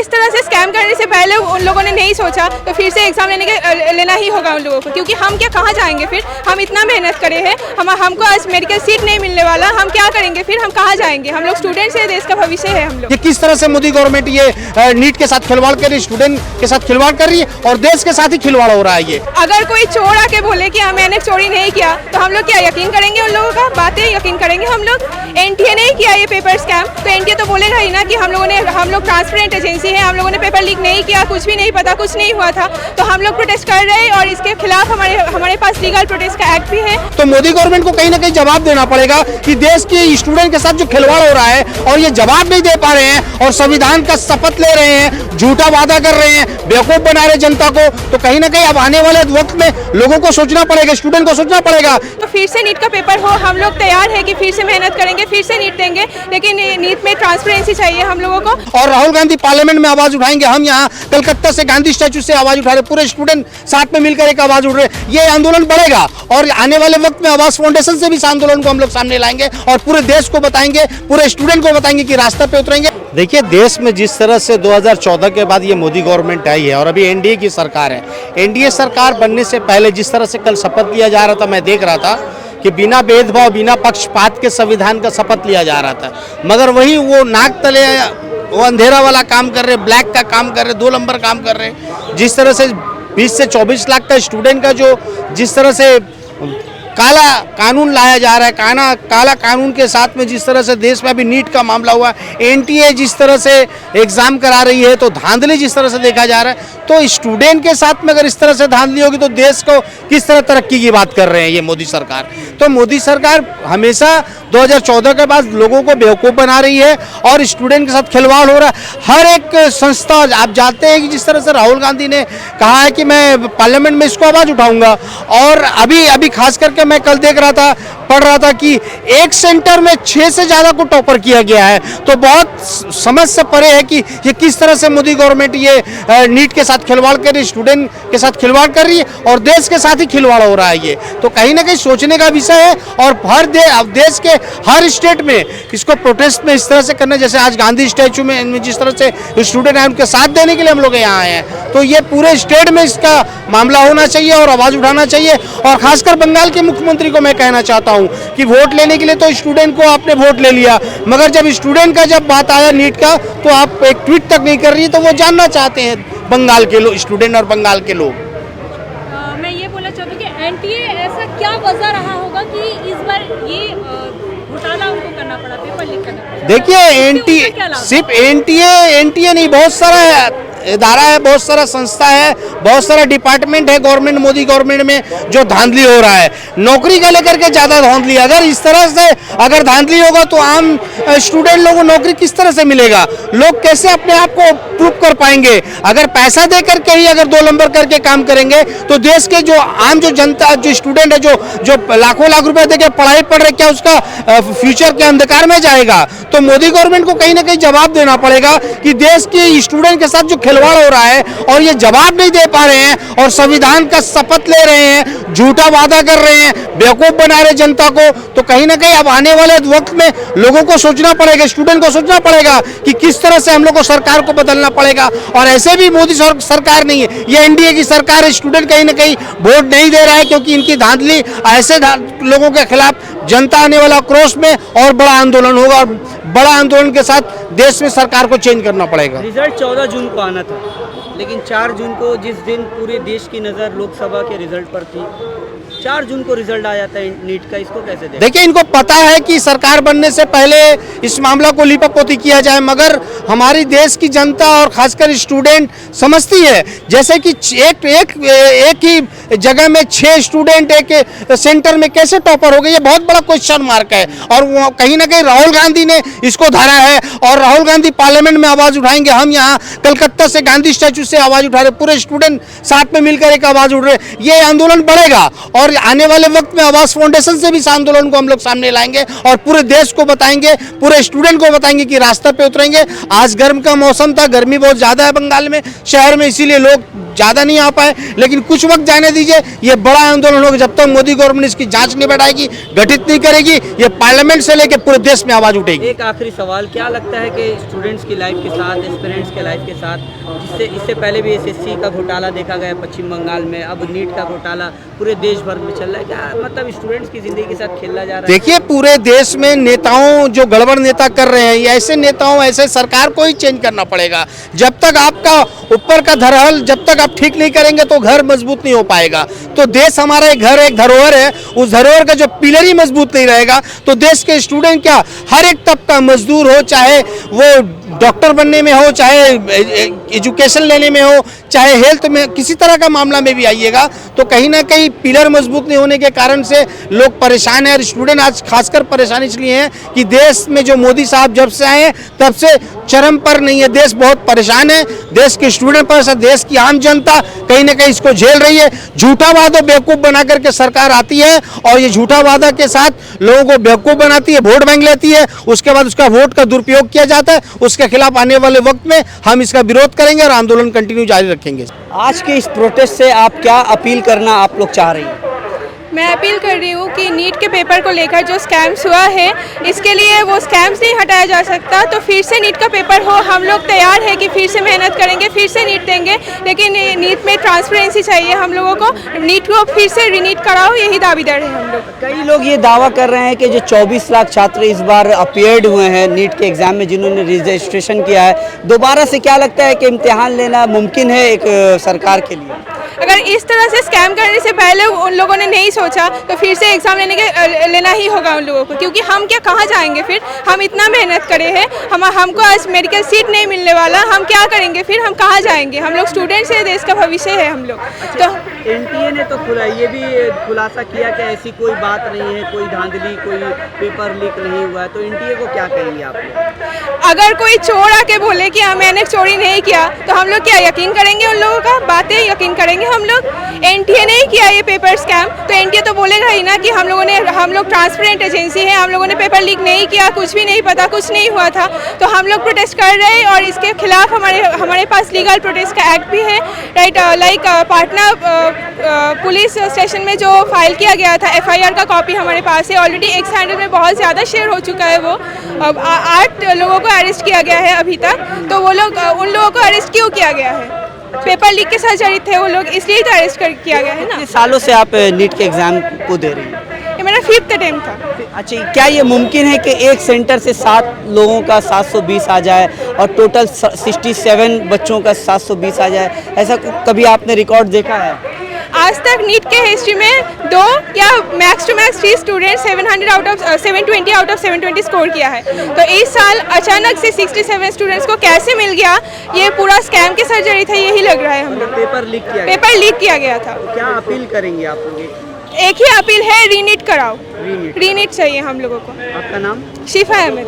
इस तरह से स्कैम करने से पहले उन लोगों ने नहीं सोचा तो फिर से एग्जाम लेना ही होगा उन लोगों को, क्योंकि हम क्या कहाँ जाएंगे फिर? हम इतना मेहनत करे हैं, हमको आज मेडिकल सीट नहीं मिलने वाला, हम क्या करेंगे फिर? हम कहाँ जाएंगे? हम लोग स्टूडेंट्स हैं, देश का भविष्य है हम लोग। ये किस तरह से मोदी गवर्नमेंट ये नीट के साथ खिलवाड़ कर रही है, स्टूडेंट के साथ खिलवाड़ कर रही है और देश के साथ ही खिलवाड़ हो रहा है। ये अगर कोई चोर आके बोले कि मैंने चोरी नहीं किया तो हम लोग क्या यकीन करेंगे? उन लोगों का बातें यकीन करेंगे हम लोग? एनटीए नहीं किया ये पेपर स्कैम, तो एनटीए तो बोलेगा ही ना कि हम लोग ट्रांसपेरेंट एजेंसी है, हम लोगों ने पेपर लीक नहीं किया, कुछ भी नहीं पता, कुछ नहीं हुआ था। तो हम लोग प्रोटेस्ट कर रहे हैं और इसके खिलाफ हमारे पास लीगल प्रोटेस्ट का एक्ट भी है। तो मोदी गवर्नमेंट को कहीं ना कहीं जवाब देना पड़ेगा कि देश के स्टूडेंट के साथ जो खिलवाड़ हो रहा है और ये जवाब नहीं दे पा रहे हैं और संविधान का शपथ ले रहे हैं, झूठा वादा कर रहे हैं, बेवकूफ बना रहे जनता को। तो कहीं ना कहीं अब आने वाले वक्त में लोगों को सोचना पड़ेगा, स्टूडेंट को सोचना पड़ेगा। तो फिर से नीट का पेपर हो, हम लोग तैयार है कि फिर से मेहनत करेंगे, फिर से नीट देंगे, लेकिन नीट में ट्रांसपेरेंसी चाहिए हम लोगों को। और राहुल गांधी पार्लियामेंट में आवाज उठाएंगे। हम यहाँ कलकत्ता से गांधी स्टैचू से आवाज उठा रहे, पूरे स्टूडेंट साथ में मिलकर एक आवाज उठ रहे। ये आंदोलन बढ़ेगा और आने वाले वक्त में आवाज फाउंडेशन से भी इस आंदोलन को हम लोग सामने लाएंगे और पूरे देश को बताएंगे, पूरे स्टूडेंट को बताएंगे कि रास्ते पे उतरेंगे। देखिए, देश में जिस तरह से 2014 के बाद ये मोदी गवर्नमेंट आई है और अभी एनडीए की सरकार है, एनडीए सरकार बनने से पहले जिस तरह से कल शपथ लिया जा रहा था, मैं देख रहा था कि बिना भेदभाव, बिना पक्षपात के संविधान का शपथ लिया जा रहा था, मगर वही वो नाक तले वो अंधेरा वाला काम कर रहे, ब्लैक का काम कर रहे, 2 नंबर काम कर रहे। जिस तरह से 20 से 24 लाख का स्टूडेंट का जो जिस तरह से काला कानून लाया जा रहा है, काला कानून के साथ में जिस तरह से देश में अभी नीट का मामला हुआ, एनटीए जिस तरह से एग्जाम करा रही है, तो धांधली जिस तरह से देखा जा रहा है, तो स्टूडेंट के साथ में अगर इस तरह से धांधली होगी तो देश को किस तरह तरक्की की बात कर रहे हैं ये मोदी सरकार। तो मोदी सरकार हमेशा 2014 के बाद लोगों को बेवकूफ़ बना रही है और स्टूडेंट के साथ खिलवाड़ हो रहा है। हर एक संस्था, आप जानते हैं कि जिस तरह से राहुल गांधी ने कहा है कि मैं पार्लियामेंट में इसको आवाज़ उठाऊंगा, और अभी खास करके मैं कल देख रहा था, पढ़ रहा था कि एक सेंटर में 6 से ज़्यादा को टॉपर किया गया है। तो बहुत समझ से परे है कि ये किस तरह से मोदी गवर्नमेंट ये नीट के साथ खिलवाड़ कर रही है, स्टूडेंट के साथ खिलवाड़ कर रही है और देश के साथ ही खिलवाड़ हो रहा है। ये तो कहीं ना कहीं सोचने का विषय है और हर देश के हर स्टेट में इसको प्रोटेस्ट में इस तरह से करना, जैसे आज गांधी स्टैचू में जिस तरह से स्टूडेंट हैं उनके साथ देने के लिए हम लोग यहाँ आए हैं। तो ये पूरे स्टेट में इसका मामला होना चाहिए और आवाज़ उठाना चाहिए। और खासकर बंगाल के मुख्यमंत्री को मैं कहना चाहता हूँ कि वोट लेने के लिए तो स्टूडेंट को आपने वोट ले लिया, मगर जब स्टूडेंट का जब बात आया नीट का, तो आप एक ट्वीट तक नहीं कर रही। तो वो जानना चाहते हैं बंगाल के लोग, स्टूडेंट और बंगाल के लोग। मैं ये बोलना चाहती हूँ कि एनटीए ऐसा क्या वजह रहा होगा कि इस बार ये घोटाला उनको करना पड़ा, पेपर लीक करना पड़ा? देखिए, एनटीए सिर्फ एनटीए नहीं, बहुत सारा इदारा है, बहुत सारा संस्था है, बहुत सारा डिपार्टमेंट है गवर्नमेंट, मोदी गवर्नमेंट में जो धांधली हो रहा है। नौकरी का लेकर के ज़्यादा धांधली, अगर इस तरह से अगर धांधली होगा तो आम स्टूडेंट लोगों को नौकरी किस तरह से मिलेगा? लोग कैसे अपने आप को प्रूव कर पाएंगे? अगर पैसा दे करके ही अगर 2 नंबर करके काम करेंगे तो देश के जो आम जो जनता, जो स्टूडेंट है, जो लाखों लाख रुपए दे के पढ़ाई पढ़ रहे, क्या उसका फ्यूचर के अंधकार में जाएगा? तो मोदी गवर्नमेंट को कहीं ना कहीं जवाब देना पड़ेगा कि देश के स्टूडेंट के साथ जो खिलवाड़ हो रहा है और ये जवाब नहीं दे पा रहे हैं और संविधान का शपथ ले रहे हैं, झूठा वादा कर रहे हैं, बेवकूफ बना रहे जनता को। तो कहीं ना कहीं अब आने वाले वक्त में लोगों को सोचना पड़ेगा, स्टूडेंट को सोचना पड़ेगा कि किस तरह से हम लोग को सरकार को बदलना पड़ेगा। और ऐसे भी मोदी सरकार नहीं है, ये एनडीए की सरकार है। स्टूडेंट कहीं ना कहीं वोट नहीं दे रहा है क्योंकि इनकी धांधली, ऐसे लोगों के खिलाफ जनता आने वाला क्रोश में और बड़ा आंदोलन होगा और बड़ा आंदोलन के साथ देश में सरकार को चेंज करना पड़ेगा। रिजल्ट 14 जून को आना था, लेकिन 4 जून को, जिस दिन पूरे देश की नज़र लोकसभा के रिजल्ट पर थी, 4 जून को रिजल्ट आ जाता है नीट का। इसको कैसे देखिए, इनको पता है कि सरकार बनने से पहले इस मामला को लिपापोती किया जाए, मगर हमारी देश की जनता और खासकर स्टूडेंट समझती है जैसे कि एक ही जगह में 6 स्टूडेंट एक सेंटर में कैसे टॉपर हो गए, ये बहुत बड़ा क्वेश्चन मार्क है। और वो कहीं ना कहीं राहुल गांधी ने इसको धरा है और राहुल गांधी पार्लियामेंट में आवाज़ उठाएंगे। हम यहाँ कलकत्ता से गांधी स्टैचू से आवाज़ उठा रहे, पूरे स्टूडेंट साथ में मिलकर एक आवाज़ उठ रहे। ये आंदोलन बढ़ेगा और आने वाले वक्त में आवाज़ फाउंडेशन से भी इस आंदोलन को हम लोग सामने लाएंगे और पूरे देश को बताएंगे, पूरे स्टूडेंट को बताएंगे कि रास्ते पे उतरेंगे। आज गर्म का मौसम था, गर्मी बहुत ज़्यादा है बंगाल में, शहर में, इसीलिए लोग ज़्यादा नहीं आ पाए, लेकिन कुछ वक्त जाने दीजिए। ये बड़ा आंदोलन होगा जब तक मोदी गवर्नमेंट इसकी जांच नहीं बैठाएगी, गठित नहीं करेगी। ये पार्लियामेंट से लेकर पूरे देश में आवाज़ उठेगी। एक आखिरी सवाल, क्या लगता है कि स्टूडेंट्स की लाइफ के साथ, एस्पिरेंट्स के लाइफ के साथ, जिससे इससे पहले भी एसएससी का घोटाला देखा गया पश्चिम बंगाल में, अब नीट का घोटाला पूरे देश भर में चल रहा है, क्या मतलब स्टूडेंट्स की ज़िंदगी के साथ खेला जा रहा है? देखिए, पूरे देश में नेताओं जो गड़बड़ नेता कर रहे हैं, ऐसे नेताओं, ऐसे सरकार को ही चेंज करना पड़ेगा। जब तक आपका ऊपर का धरातल जब तक आप ठीक नहीं करेंगे तो घर मजबूत नहीं हो पाएगा। तो देश हमारा एक घर, एक धरोहर है, उस धरोहर का जो पिलर ही मजबूत नहीं रहेगा तो देश के स्टूडेंट क्या, हर एक तबका, मजदूर हो, चाहे वो डॉक्टर बनने में हो, चाहे एजुकेशन लेने में हो, चाहे हेल्थ में, किसी तरह का मामला में भी आइएगा तो कहीं ना कहीं पिलर मजबूत नहीं होने के कारण से लोग परेशान हैं। और स्टूडेंट आज खासकर परेशान इसलिए हैं कि देश में जो मोदी साहब जब से आए हैं तब से चरम पर नहीं है, देश बहुत परेशान है। देश के स्टूडेंट पर, देश की आम जनता कहीं ना कहीं इसको झेल रही है। झूठा वादा बेवकूफ़ बना करके सरकार आती है और ये झूठा वादा के साथ लोगों को बेवकूफ़ बनाती है, वोट बैंक लेती है, उसके बाद उसका वोट का दुरुपयोग किया जाता है। उसके खिलाफ आने वाले वक्त में हम इसका विरोध करेंगे और आंदोलन कंटिन्यू जारी रखेंगे। आज के इस प्रोटेस्ट से आप क्या अपील करना आप लोग चाह रही हैं? मैं अपील कर रही हूँ कि नीट के पेपर को लेकर जो स्कैम्स हुआ है, इसके लिए वो स्कैम्स नहीं हटाया जा सकता। तो फिर से नीट का पेपर हो, हम लोग तैयार है कि फिर से मेहनत करेंगे, फिर से नीट देंगे, लेकिन नीट में ट्रांसपेरेंसी चाहिए हम लोगों को। नीट को फिर से रीनीट कराओ, यही दावेदार है हम लोग। कई लोग ये दावा कर रहे हैं कि जो 24 लाख छात्र इस बार अपीयर्ड हुए हैं नीट के एग्ज़ाम में, जिन्होंने रजिस्ट्रेशन किया है, दोबारा से क्या लगता है कि इम्तिहान लेना मुमकिन है एक सरकार के लिए? अगर इस तरह से स्कैम करने से पहले उन लोगों ने नहीं सोचा तो फिर से एग्ज़ाम लेना ही होगा उन लोगों को, क्योंकि हम क्या कहाँ जाएंगे फिर? हम इतना मेहनत करे हैं, हमको आज मेडिकल सीट नहीं मिलने वाला, हम क्या करेंगे फिर? हम कहाँ जाएंगे? हम लोग स्टूडेंट्स हैं, देश का भविष्य है हम लोग। तो एनटीए ने तो ये भी खुलासा किया कि ऐसी कोई बात नहीं है, कोई धांधली, कोई पेपर लीक नहीं हुआ है, तो एनटीए को क्या कहेंगे आप लोग? अगर कोई चोर आके बोले कि मैंने चोरी नहीं किया तो हम लोग क्या यकीन करेंगे? उन लोगों का बातें यकीन करेंगे हम लोग? एनटीए नहीं किया ये पेपर स्कैम तो एनटीए तो बोलेगा ही ना कि हम लोग ट्रांसपेरेंट एजेंसी है, हम लोगों ने पेपर लीक नहीं किया, कुछ भी नहीं पता, कुछ नहीं हुआ था। तो हम लोग प्रोटेस्ट कर रहे हैं और इसके खिलाफ हमारे पास लीगल प्रोटेस्ट का एक्ट भी है, right. Like Patna police station में जो फाइल किया गया था एफआईआर का कॉपी हमारे पास है ऑलरेडी। एक्स हैंडल में बहुत ज़्यादा शेयर हो चुका है वो। अब 8 लोगों को अरेस्ट किया गया है अभी तक। तो वो लोग, उन लोगों को अरेस्ट क्यों किया गया है? पेपर लीक के साथ जड़ित थे वो लोग, इसलिए तो अरेस्ट किया गया है ना। कितने सालों से आप नीट के एग्ज़ाम को दे रही हैं? ये मेरा 5th अटेम्प्ट था। अच्छा, क्या ये मुमकिन है कि एक सेंटर से 7 लोगों का 720 आ जाए और टोटल 67 बच्चों का 720 आ जाए? ऐसा कभी आपने रिकॉर्ड देखा है? आज तक नीट के हिस्ट्री में 2 या max to max 3 students 720 out of 720 score किया है। तो इस साल अचानक से 67 स्टूडेंट्स को कैसे मिल गया? ये पूरा स्कैम के साथ जड़ित है, यही लग रहा है हम लोग। पेपर लीक किया गया था। तो क्या अपील करेंगे आप लोग? एक ही अपील है, रीनीट कराओ। रीनीट चाहिए हम लोगों को। आपका नाम? शिफा अहमद।